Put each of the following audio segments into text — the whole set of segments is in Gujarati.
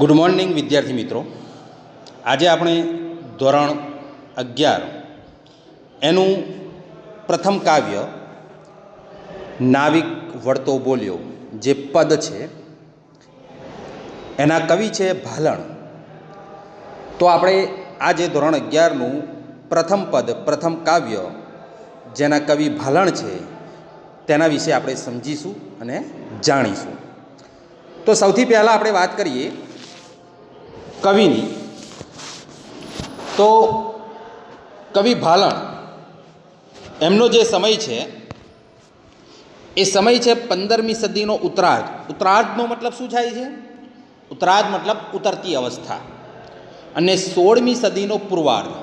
ગુડ મોર્નિંગ વિદ્યાર્થી મિત્રો, આજે આપણે ધોરણ 11 એનું પ્રથમ કાવ્ય નાવિક વળતો બોલ્યો જે પદ છે એના કવિ છે ભાલણ. તો આપણે આજે ધોરણ 11નું પ્રથમ પદ પ્રથમ કાવ્ય જેના કવિ ભાલણ છે તેના વિશે આપણે સમજીશું અને જાણીશું. તો સૌથી પહેલાં આપણે વાત કરીએ કવિની. તો કવિ ભાલણ એમનો જે સમય છે એ સમય છે 15મી સદીનો ઉત્તરાર્ધ. ઉત્તરાર્ધનો મતલબ શું થાય છે? ઉત્તરાર્ધ મતલબ ઉતરતી અવસ્થા. અને 16મી સદીનો પૂર્વાર્ધ.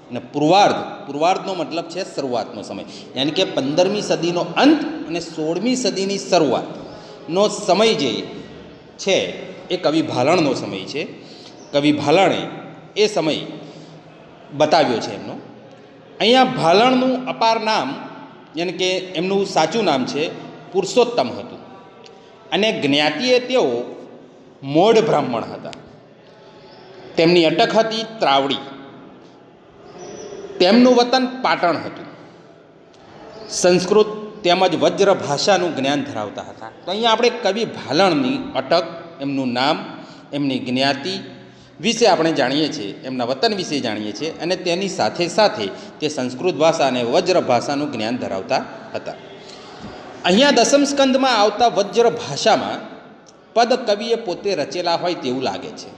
અને પૂર્વાર્ધનો મતલબ છે શરૂઆતનો સમય. યાની કે 15મી સદીનો અંત અને 16મી સદીની શરૂઆતનો સમય જે છે એ કવિ ભાલણનો સમય છે. કવિ ભાલણે એ સમય બતાવ્યો છે એમનો. અહીંયા ભાલણનું અપાર નામ યાની કે એમનું સાચું નામ છે પુરુષોત્તમ હતું. અને જ્ઞાતિએ તેઓ મોઢ બ્રાહ્મણ હતા. તેમની અટક હતી ત્રાવડી. તેમનું વતન પાટણ હતું. સંસ્કૃત તેમજ વજ્ર ભાષાનું જ્ઞાન ધરાવતા હતા. તો અહીંયા આપણે કવિ ભાલણની અટક, એમનું નામ, એમની જ્ઞાતિ વિશે આપણે જાણીએ છીએ, એમના વતન વિશે જાણીએ છીએ. અને તેની સાથે સાથે તે સંસ્કૃત ભાષા અને વજ્ર ભાષાનું જ્ઞાન ધરાવતા હતા. અહીંયા દસમ સ્કંદમાં આવતા વજ્ર ભાષામાં પદ કવિએ પોતે રચેલા હોય તેવું લાગે છે.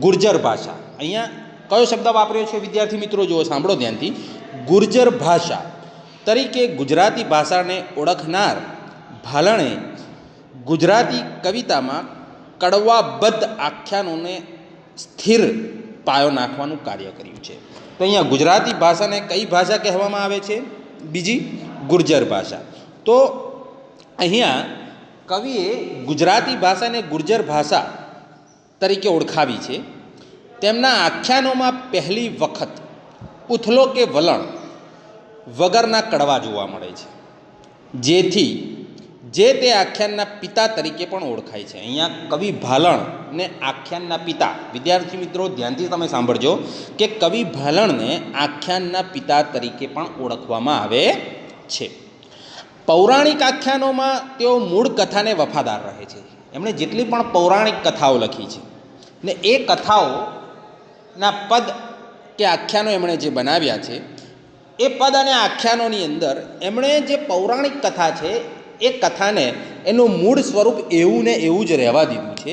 ગુર્જર ભાષા, અહીંયા કયો શબ્દ વાપર્યો છે વિદ્યાર્થી મિત્રો? જુઓ, સાંભળો ધ્યાનથી. ગુર્જર ભાષા તરીકે ગુજરાતી ભાષાને ઓળખનાર ભાલણે ગુજરાતી કવિતામાં કડવાબદ્ધ આખ્યાનોને સ્થિર પાયો નાખવાનું કાર્ય કર્યું છે. તો અહીંયા ગુજરાતી ભાષાને કઈ ભાષા કહેવામાં આવે છે? બીજી ગુર્જર ભાષા. તો અહીંયા કવિએ ગુજરાતી ભાષાને ગુર્જર ભાષા તરીકે ઓળખાવી છે. તેમના આખ્યાનોમાં પહેલી વખત ઉથલો કે વલણ વગરના કડવા જોવા મળે છે, જેથી જે તે આખ્યાનના પિતા તરીકે પણ ઓળખાય છે. અહીંયા કવિ ભાલણને આખ્યાનના પિતા, વિદ્યાર્થી મિત્રો ધ્યાનથી તમે સાંભળજો કે કવિ ભાલણને આખ્યાનના પિતા તરીકે પણ ઓળખવામાં આવે છે. પૌરાણિક આખ્યાનોમાં તેઓ મૂળ કથાને વફાદાર રહે છે. એમણે જેટલી પણ પૌરાણિક કથાઓ લખી છે ને એ કથાઓના પદ કે આખ્યાનો એમણે જે બનાવ્યા છે એ પદ અને આખ્યાનોની અંદર એમણે જે પૌરાણિક કથા છે એ કથાને એનું મૂળ સ્વરૂપ એવું ને એવું જ રહેવા દીધું છે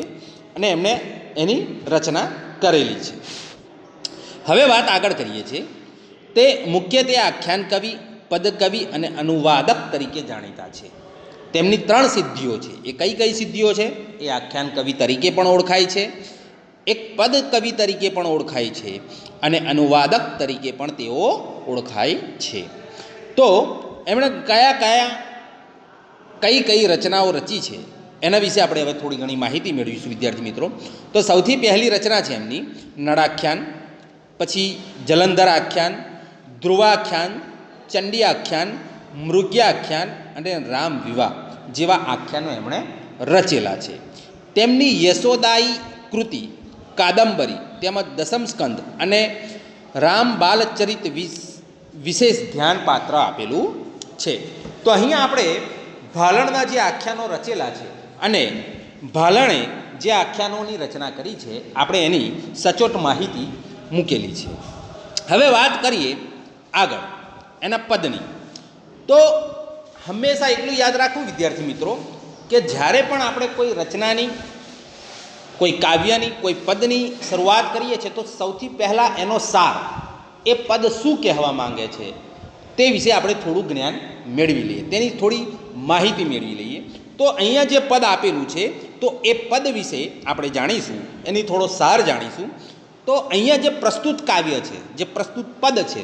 અને એમણે એની રચના કરેલી છે. હવે વાત આગળ કરીએ છીએ. તે મુખ્યત્વે આખ્યાન કવિ, પદ કવિ અને અનુવાદક તરીકે જાણીતા છે. તેમની 3 સિદ્ધિઓ છે. એ કઈ કઈ સિદ્ધિઓ છે? એ આખ્યાન કવિ તરીકે પણ ઓળખાય છે, એક પદ કવિ તરીકે પણ ઓળખાય છે અને અનુવાદક તરીકે પણ તેઓ ઓળખાય છે. તો એમણે કઈ કઈ રચનાઓ રચી છે એના વિશે આપણે હવે થોડી ઘણી માહિતી મેળવીશું વિદ્યાર્થી મિત્રો. તો સૌથી પહેલી રચના છે એમની નળાખ્યાન, પછી જલંધર આખ્યાન, ધ્રુવાખ્યાન, ચંડી આખ્યાન, મૃગ્યાખ્યાન અને રામ વિવાહ જેવા આખ્યાનો એમણે રચેલા છે. તેમની યશોદાયી કૃતિ, કાદંબરી તેમજ દસમ સ્કંદ અને રામ બાલચરિત વિશેષ ધ્યાન પાત્ર આપેલું છે. તો અહીંયા આપણે ભાલણના જે આખ્યાનો રચેલા છે અને ભાલણે જે આખ્યાનોની રચના કરી છે આપણે એની સચોટ માહિતી મૂકેલી છે. હવે વાત કરીએ આગળ એના પદની. તો હંમેશા એટલું યાદ રાખવું વિદ્યાર્થી મિત્રો કે જ્યારે પણ આપણે કોઈ રચનાની, કોઈ કાવ્યની, કોઈ પદની શરૂઆત કરીએ છીએ તો સૌથી પહેલાં એનો સાર, એ પદ શું કહેવા માંગે છે તે વિશે આપણે થોડું જ્ઞાન મેળવી લઈએ, તેની થોડી માહિતી મેળવી લઈએ. તો અહીંયા જે પદ આપેલું છે તો એ પદ વિશે આપણે જાણીશું, એની થોડો સાર જાણીશું. તો અહીંયા જે પ્રસ્તુત કાવ્ય છે, જે પ્રસ્તુત પદ છે,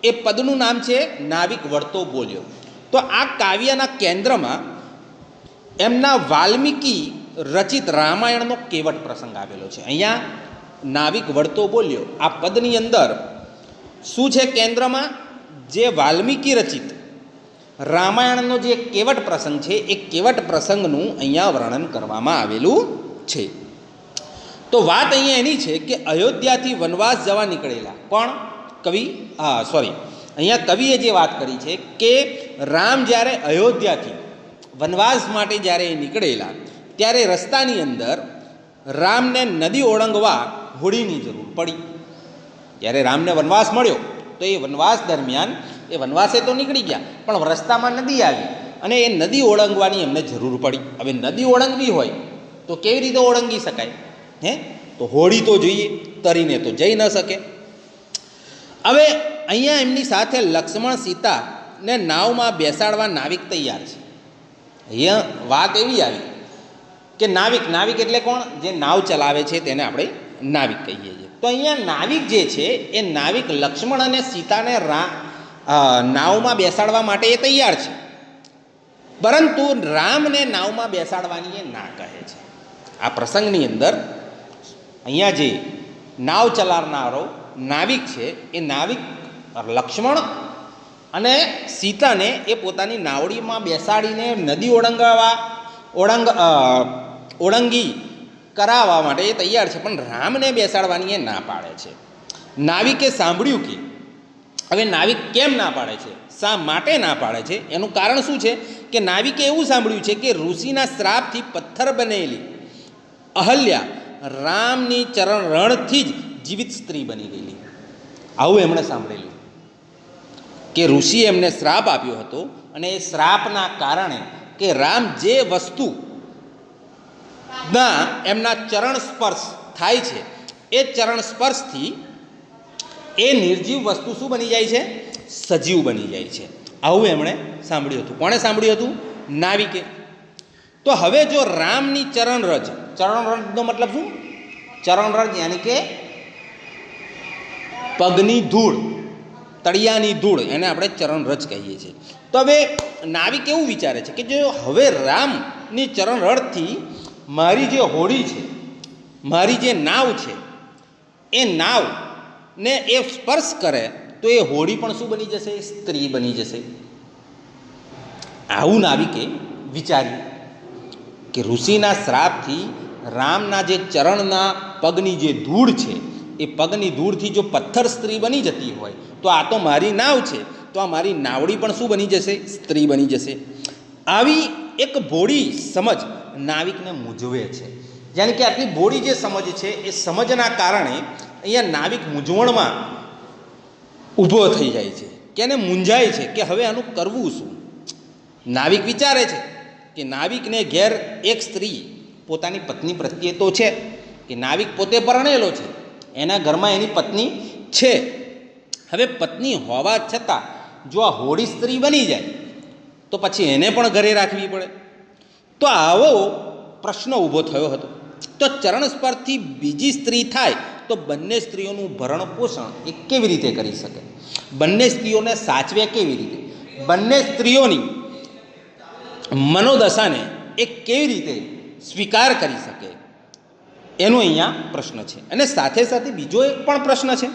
એ પદનું નામ છે નાવિક વળતો બોલ્યો. તો આ કાવ્યના કેન્દ્રમાં એમના વાલ્મીકી રચિત રામાયણનો કેવટ પ્રસંગ આવેલો છે. અહીંયા નાવિક વળતો બોલ્યો આ પદની અંદર શું છે? કેન્દ્રમાં જે વાલ્મીકી રચિત રામાયણનો જે કેવટ પ્રસંગ છે એ કેવટ પ્રસંગનું અહીંયા વર્ણન કરવામાં આવેલું છે. તો વાત અહીંયા એની છે કે અયોધ્યાથી વનવાસ જવા નીકળેલા કોણ? કવિ. અહીંયા કવિએ જે વાત કરી છે કે રામ જ્યારે અયોધ્યાથી વનવાસ માટે જ્યારે એ નીકળેલા ત્યારે રસ્તાની અંદર રામને નદી ઓળંગવા હોડીની જરૂર પડી. જ્યારે રામને વનવાસ મળ્યો તો એ વનવાસ દરમિયાન એ વનવાસે તો નીકળી ગયા, પણ રસ્તામાં નદી આવી અને એ નદી ઓળંગવાની એમને જરૂર પડી. હવે નદી ઓળંગવી હોય તો કેવી રીતે ઓળંગી શકાય? તો હોડી તો જોઈએ, તરીને તો જઈ ન શકે. હવે અહીંયા એમની સાથે લક્ષ્મણ સીતા ને નાવમાં બેસાડવા નાવિક તૈયાર છે. અહીંયા વાત એવી આવી કે નાવિક એટલે કોણ? જે નાવ ચલાવે છે તેને આપણે નાવિક કહીએ છીએ. તો અહીંયા નાવિક જે છે એ નાવિક લક્ષ્મણ અને સીતાને નાવમાં બેસાડવા માટે એ તૈયાર છે, પરંતુ રામને નાવમાં બેસાડવાની એ ના કહે છે. આ પ્રસંગની અંદર અહીંયા જે નાવ ચલાવનારો નાવિક છે એ નાવિક લક્ષ્મણ અને સીતાને એ પોતાની નાવડીમાં બેસાડીને નદી ઓળંગી કરાવવા માટે એ તૈયાર છે, પણ રામને બેસાડવાની એ ના પાડે છે. નાવિકે સાંભળ્યું કે હવે નાવિક કેમ ના પાડે છે, શા માટે ના પાડે છે, એનું કારણ શું છે કે નાવિકે એવું સાંભળ્યું છે કે ઋષિના શ્રાપથી પથ્થર બનેલી અહલ્યા રામની ચરણ રણથી જ જીવિત સ્ત્રી બની ગયેલી. આવું એમણે સાંભળેલું કે ઋષિએ એમને શ્રાપ આપ્યો હતો અને એ શ્રાપના કારણે કે રામ જે વસ્તુ ના એમના ચરણ સ્પર્શ થાય છે એ ચરણ સ્પર્શથી એ નિર્જીવ વસ્તુ શું બની જાય છે? સજીવ બની જાય છે. આવું એમણે સાંભળ્યું હતું. કોણે સાંભળ્યું હતું? નાવિકે. તો હવે જો રામની ચરણરજનો મતલબ શું? ચરણરજ યાની કે પગની ધૂળ, તળિયાની ધૂળ, એને આપણે ચરણરજ કહીએ છીએ. તો હવે નાવિક એવું વિચારે છે કે જો હવે રામની ચરણરજથી મારી જે હોડી છે, મારી જે નાવ છે, એ નાવને એ સ્પર્શ કરે તો એ હોડી પણ શું બની જશે? સ્ત્રી બની જશે. આવું નાવિકે વિચાર્યું કે ઋષિના શ્રાપથી રામના જે ચરણના પગની જે ધૂળ છે એ પગની ધૂળથી જો પથ્થર સ્ત્રી બની જતી હોય તો આ તો મારી નાવ છે, તો આ મારી નાવડી પણ શું બની જશે? સ્ત્રી બની જશે. આવી એક ભોળી સમજ નાવિકને મૂંઝવે છે. જાણે કે આટલી ભોળી જે સમજ છે એ સમજના કારણે અહીંયા નાવિક મૂંઝવણમાં ઊભો થઈ જાય છે કે એને મૂંઝાય છે કે હવે આનું કરવું શું. નાવિક વિચારે છે કે નાવિકને ઘેર એક સ્ત્રી પોતાની પત્ની પ્રત્યે તો છે કે નાવિક પોતે પરણેલો છે, એના ઘરમાં એની પત્ની છે. હવે પત્ની હોવા છતાં જો આ હોળી સ્ત્રી બની જાય તો પછી એને પણ ઘરે રાખવી પડે. તો આવો પ્રશ્ન ઊભો થયો હતો. તો ચરણ સ્પર્શથી બીજી સ્ત્રી થાય તો બંને સ્ત્રીઓનું ભરણ પોષણ એ કેવી રીતે કરી શકે? બંને સ્ત્રીઓને સાચવે કેવી રીતે? બંને સ્ત્રીઓની મનોદશાને એ કેવી રીતે સ્વીકાર કરી શકે? એનો અહીંયા પ્રશ્ન છે. અને સાથે સાથે બીજો એક પણ પ્રશ્ન છે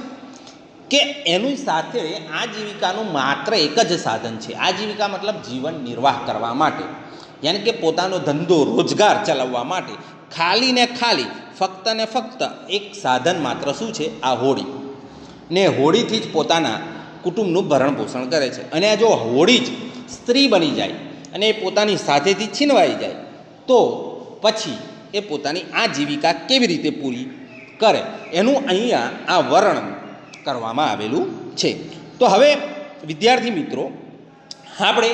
કે એની સાથે આજીવિકાનું માત્ર એક જ સાધન છે. આજીવિકા મતલબ જીવન નિર્વાહ કરવા માટે, યાની કે પોતાનો ધંધો રોજગાર ચલાવવા માટે ખાલી ને ખાલી ફક્ત ને ફક્ત એક સાધન માત્ર શું છે? આ હોડી. ને હોડીથી જ પોતાના કુટુંબનું ભરણ પોષણ કરે છે. અને જો હોડી જ સ્ત્રી બની જાય અને એ પોતાની સાથેથી છીનવાઈ જાય તો પછી એ પોતાની આજીવિકા કેવી રીતે પૂરી કરે? એનું અહીંયા આ વર્ણન કરવામાં આવેલું છે. તો હવે વિદ્યાર્થી મિત્રો, આપણે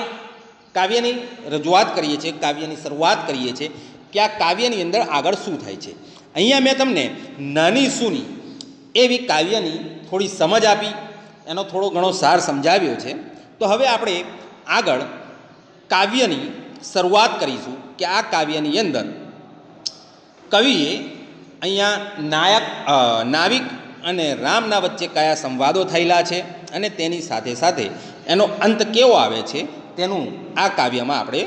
કાવ્યની રજૂઆત કરીએ છીએ, કાવ્યની શરૂઆત કરીએ છીએ કે આ કાવ્યની અંદર આગળ શું થાય છે. અહીંયા મેં તમને નાની સૂની એવી કાવ્યની થોડી સમજ આપી, એનો થોડો ઘણો સાર સમજાવ્યો છે. તો હવે આપણે આગળ કાવ્યની શરૂઆત કરીશું કે આ કાવ્યની અંદર કવિએ અહીંયા નાવિક અને રામના વચ્ચે કયા સંવાદો થયેલા છે અને તેની સાથે સાથે એનો અંત કેવો આવે છે તેનું આ કાવ્યમાં આપણે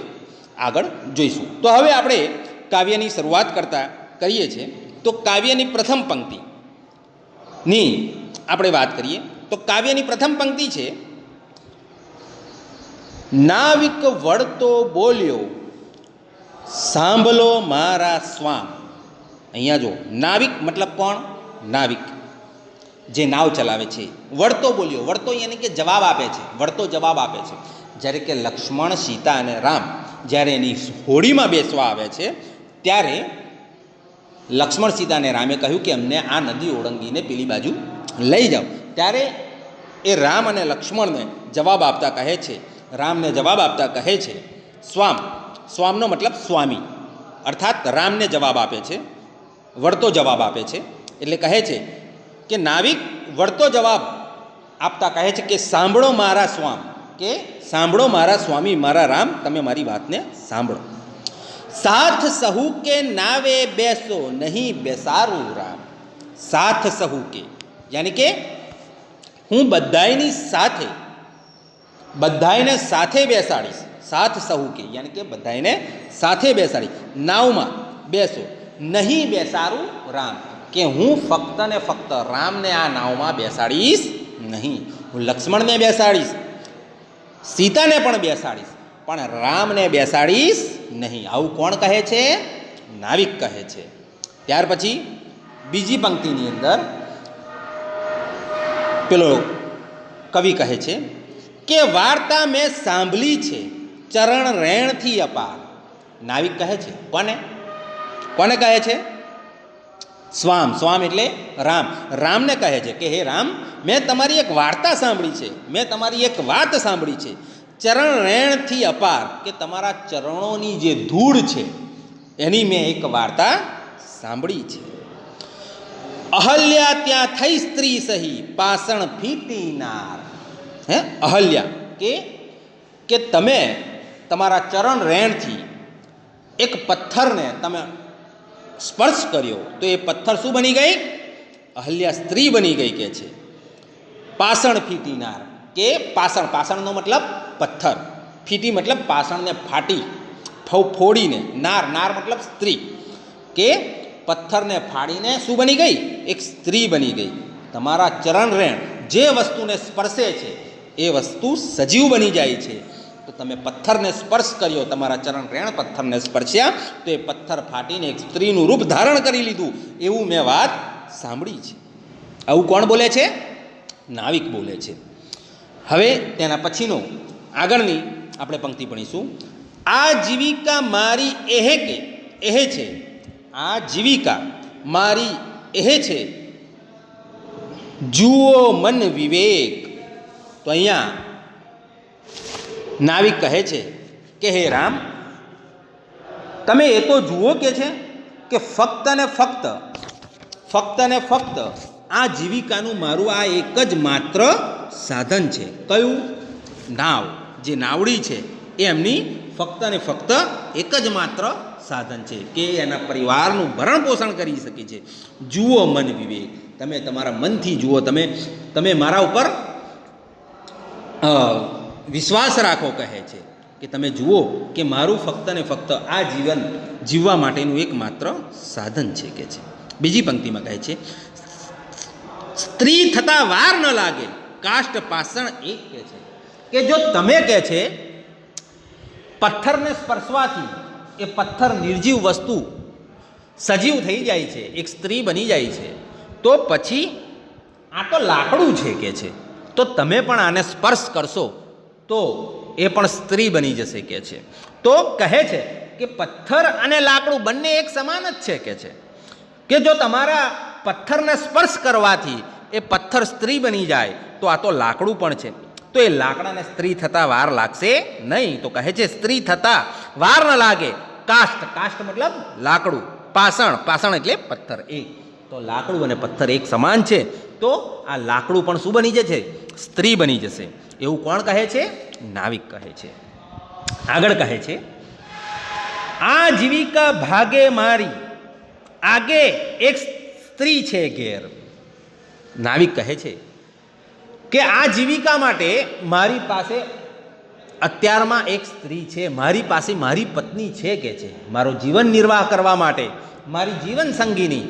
આગળ જોઈશું. તો હવે આપણે કાવ્યની શરૂઆત કરીએ છીએ. તો કાવ્યની પ્રથમ પંક્તિની આપણે વાત કરીએ તો કાવ્યની પ્રથમ પંક્તિ છે, નાવિક વળતો બોલ્યો સાંભળો મારા સ્વામ. અહીંયા જો નાવિક મતલબ કોણ? નાવિક, જે નાવ ચલાવે છે. વળતો બોલ્યો, વળતો યાની કે જવાબ આપે છે, વળતો જવાબ આપે છે. જ્યારે કે લક્ષ્મણ, સીતા અને રામ જ્યારે એની હોડીમાં બેસવા આવે છે ત્યારે લક્ષ્મણ, સીતા અને રામે કહ્યું કે અમને આ નદી ઓળંગીને પેલી બાજુ લઈ જાઓ. ત્યારે એ રામ અને લક્ષ્મણને જવાબ આપતા કહે છે, રામને જવાબ આપતા કહે છે સ્વામ. સ્વામનો મતલબ સ્વામી, અર્થાત રામને જવાબ આપે છે, વળતો જવાબ આપે છે. એટલે કહે છે કે નાવિક વળતો જવાબ આપતા કહે છે કે સાંભળો મારા સ્વામ, કે સાંભળો મારા સ્વામી, મારા રામ, તમે મારી વાતને સાંભળો. સાથ સહુ કે નાવે બેસો, નહીં બેસારું રામ. સાથ સહુ કે યાની કે હું બધાયની સાથે, બધાયને સાથે બેસાડીશ. સાથ સહુ કે યાની કે બધાયને સાથે બેસાડી, નાવમાં બેસો. નહીં બેસારું રામ, કે હું ફક્ત ને ફક્ત રામને આ નાવમાં બેસાડીશ નહીં. હું લક્ષ્મણને બેસાડીશ, સીતાને પણ બેસાડીશ, પણ રામને બેસાડીશ નહીં. આવું કોણ કહે છે? નાવિક કહે છે. ત્યાર પછી બીજી પંક્તિની અંદર પેલો કવિ કહે છે કે વાર્તા મેં સાંભળી છે ચરણ રેણથી અપાર. નાવિક કહે છે કોને? કોને કહે છે? સ્વામ. સ્વામ એટલે રામ. રામને કહે છે કે હે રામ, મેં તમારી એક વાર્તા સાંભળી છે, મેં તમારી એક વાત સાંભળી છે. ચરણ રેણથી અપાર, કે તમારા ચરણોની જે ધૂળ છે એની મેં એક વાર્તા સાંભળી છે. અહલ્યા ત્યાં થઈ સ્ત્રી સહી, પાષણ ફીતી નાર. હે અહલ્યા, કે તમે તમારા ચરણ રેણથી એક પથ્થરને તમે સ્પર્શ કર્યો તો એ પથ્થર શું બની ગઈ? અહલ્યા સ્ત્રી બની ગઈ કે છે. પાષણ ફીટી નાર, કે પાષણ, પાષણનો મતલબ પથ્થર, ફીટી મતલબ પાષણને ફાટી ફોડીને, નાર, નાર મતલબ સ્ત્રી, કે પથ્થરને ફાડીને શું બની ગઈ? એક સ્ત્રી બની ગઈ. તમારા ચરણ રેણ જે વસ્તુને સ્પર્શે છે એ વસ્તુ સજીવ બની જાય છે. તો તમે પથ્થરને સ્પર્શ કર્યો, તમારા ચરણ રેણ પથ્થરને સ્પર્શ્યા તો એ પથ્થર ફાટીને એક સ્ત્રીનું રૂપ ધારણ કરી લીધું, એવું મેં વાત સાંભળી છે. આવું કોણ બોલે છે? નાવિક બોલે છે. હવે તેના પછીનો આગળની આપણે પંક્તિ ભણીશું. આ જીવિકા મારી એહે છે, આ જીવિકા મારી એહે છે, જુઓ મન વિવેક. તો અહીંયા નાવિક કહે છે કે હે રામ, તમે એ તો જુઓ કે છે કે ફક્ત ને ફક્ત આ જીવિકાનું મારું આ એક જ માત્ર સાધન છે. કયું? નાવ. જે નાવડી છે એ એમની ફક્ત ને ફક્ત એક જ માત્ર સાધન છે કે એના પરિવારનું ભરણ પોષણ કરી શકે છે. જુઓ મન વિવેક, તમે તમારા મનથી જુઓ, તમે મારા ઉપર વિશ્વાસ રાખો કહે છે કે તમે જુઓ કે મારું ફક્ત ને ફક્ત આ જીવન જીવવા માટેનું એકમાત્ર સાધન છે કે છે. બીજી પંક્તિમાં કહે છે સ્ત્રી થતા વાર ન લાગે, કાષ્ટ પાષણ એક કે છે, કે જો તમે કહે છે પથ્થરને સ્પર્શવાથી એ પથ્થર નિર્જીવ વસ્તુ સજીવ થઈ જાય છે, એક સ્ત્રી બની જાય છે, તો પછી આ તો લાકડું છે કે છે, તો તમે પણ આને સ્પર્શ કરશો તો એ પણ સ્ત્રી બની જશે કે છે. તો કહે છે કે પથ્થર અને લાકડું બંને એક સમાન જ છે કે છે, કે જો તમારા પથ્થરને સ્પર્શ કરવાથી એ પથ્થર સ્ત્રી બની જાય તો આ તો લાકડું પણ છે, તો એ લાકડાને સ્ત્રી થતાં વાર લાગશે નહીં. તો કહે છે સ્ત્રી થતાં વાર ન લાગે, કાષ્ટ, કાષ્ટ મતલબ લાકડું, પાષણ, પાષણ એટલે પથ્થર, એક તો લાકડું અને પથ્થર એક સમાન છે, તો આ લાકડું પણ શું બની જશે? સ્ત્રી બની જશે. એવું કોણ કહે છે? નાવિક કહે છે. આગળ કહે છે આ જીવિકા ભાગે મારી, આગે એક સ્ત્રી છે ઘેર. નાવિક કહે છે કે આ જીવિકા માટે મારી પાસે અત્યારમાં એક સ્ત્રી છે, મારી પાસે મારી પત્ની છે કે છે. મારો જીવન નિર્વાહ કરવા માટે મારી જીવન સંગીની,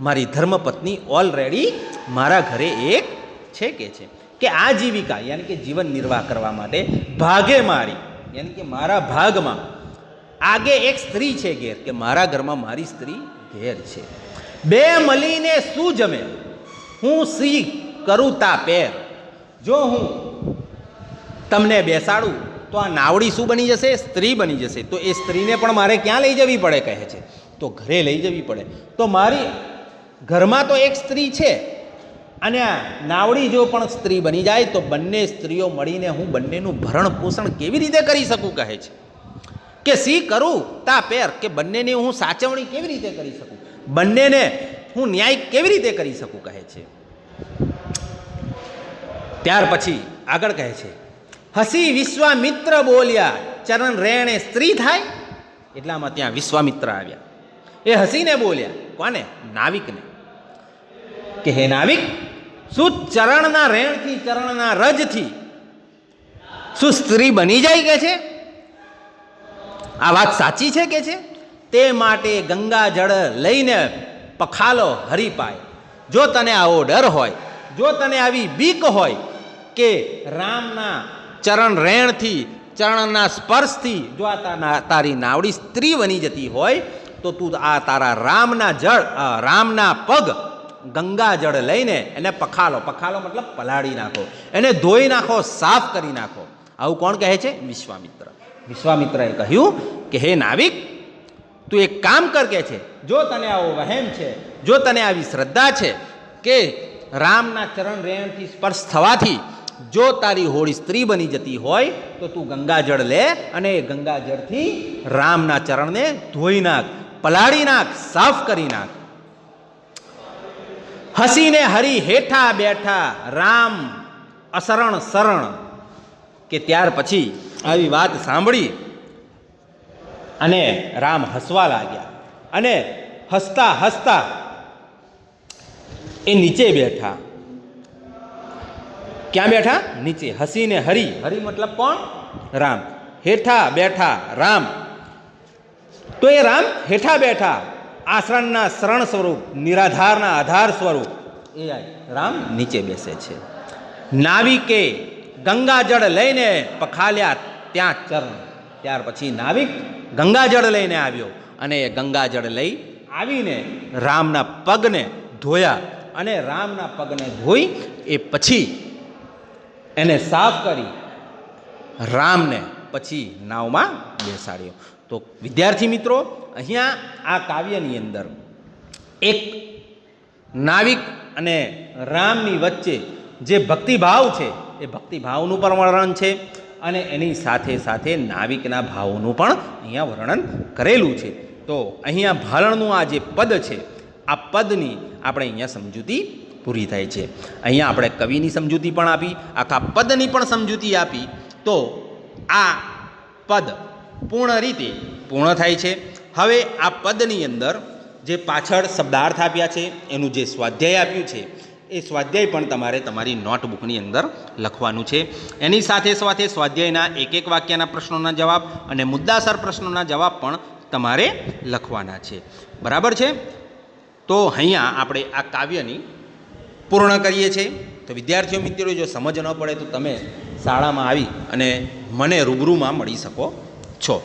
મારી ધર્મપત્ની ઓલરેડી મારા ઘરે એક છે કે છે. કે આ જીવિકા યાની કે જીવન નિર્વાહ કરવા માટે ભાગે મારી યાની કે મારા ભાગમાં આગે એક સ્ત્રી છે ઘેર, કે મારા ઘરમાં મારી સ્ત્રી ઘેર છે. બે મળીને શું જમે, હું સી કરું તા પેર. જો હું તમને બેસાડું તો આ નાવડી શું બની જશે? સ્ત્રી બની જશે. તો એ સ્ત્રીને પણ મારે ક્યાં લઈ જવી પડે કહે છે? તો ઘરે લઈ જવી પડે. તો મારી ઘરમાં તો એક સ્ત્રી છે અને આ નાવડી જો પણ સ્ત્રી બની જાય તો બંને સ્ત્રીઓ મળીને હું બંનેનું ભરણ પોષણ કેવી રીતે કરી શકું કહે છે? કે સી કરું તા પેર, કે બંનેની હું સાચવણી કેવી રીતે કરી શકું, બંનેને હું ન્યાય કેવી રીતે કરી શકું કહે છે. ત્યાર પછી આગળ કહે છે, હસી વિશ્વામિત્ર બોલ્યા ચરણ રેણે સ્ત્રી થાય. એટલામાં ત્યાં વિશ્વામિત્ર આવ્યા. એ હસીને બોલ્યા. કોને? નાવિકને. કે હે નાવિક, શું ચરણના રેણથી, ચરણના રજથી શું સ્ત્રી બની જાય કે છે? આ વાત સાચી છે કે છે? તે માટે ગંગા જળ લઈને પખાલો હરી પાય. જો તને આવો ડર હોય, જો તને આવી બીક હોય કે રામના ચરણ રેણથી, ચરણના સ્પર્શથી જો આ તારી નાવડી સ્ત્રી બની જતી હોય તો તું આ તારા રામના જળ, રામના પગ ગંગા જળ લઈને એને પખાલો, પખાલો મતલબ પલાળી નાખો, એને ધોઈ નાખો, સાફ કરી નાખો. આવું કોણ કહે છે? વિશ્વામિત્ર. વિશ્વામિત્રએ કહ્યું કે હે નાવિક, તું એક કામ કર કે છે, જો તને આવો વહેમ છે, જો તને આવી શ્રદ્ધા છે કે રામના ચરણ રેણથી સ્પર્શ થવાથી જો તારી હોળી સ્ત્રી બની જતી હોય તો તું ગંગાજળ લે અને એ ગંગાજળથી રામના ચરણને ધોઈ નાખ, પલાળી નાખ, સાફ કરી નાખ. હસીને હરી હેઠા બેઠા રામ અસરણ શરણ. કે ત્યાર પછી આવી વાત સાંભળી અને રામ હસવા લાગ્યા અને હસતા હસતા એ નીચે બેઠા. ક્યાં બેઠા? નીચે. હસીને હરી, હરી મતલબ કોણ? રામ. હેઠા બેઠા રામ. તો એ રામ હેઠા બેઠા, આશ્રણના શરણ સ્વરૂપ, નિરાધારના આધાર સ્વરૂપ એ રામ નીચે બેસે છે. નાવિકે ગંગાજળ લઈને પખાલ્યા ત્યાં ચરણ. ત્યાર પછી નાવિક ગંગાજળ લઈને આવ્યો અને એ ગંગાજળ લઈ આવીને રામના પગને ધોયા અને રામના પગને ધોઈ એ પછી એને સાફ કરી રામને પછી નાવમાં બેસાડ્યો. તો વિદ્યાર્થી મિત્રો, અહીંયા આ કાવ્યની અંદર એક નાવિક અને રામની વચ્ચે જે ભક્તિભાવ છે એ ભક્તિભાવનું પણ વર્ણન છે અને એની સાથે સાથે નાવિકના ભાવોનું પણ અહીંયા વર્ણન કરેલું છે. તો અહીંયા ભાલણનું આ જે પદ છે, આ પદની આપણે અહીંયા સમજૂતી પૂરી થાય છે. અહીંયા આપણે કવિની સમજૂતી પણ આપી, આખા પદની પણ સમજૂતી આપી. તો આ પદ પૂર્ણ રીતે પૂર્ણ થાય છે. હવે આ પદની અંદર જે પાછળ શબ્દાર્થ આપ્યા છે, એનું જે સ્વાધ્યાય આપ્યું છે, એ સ્વાધ્યાય પણ તમારે તમારી નોટબુકની અંદર લખવાનું છે. એની સાથે સાથે સ્વાધ્યાયના એક એક વાક્યના પ્રશ્નોના જવાબ અને મુદ્દાસર પ્રશ્નોના જવાબ પણ તમારે લખવાના છે. બરાબર છે? તો અહીંયા આપણે આ કાવ્યની પૂર્ણ કરીએ છીએ. તો વિદ્યાર્થીઓ મિત્રો, જો સમજ ન પડે તો તમે શાળામાં આવી અને મને રૂબરૂમાં મળી શકો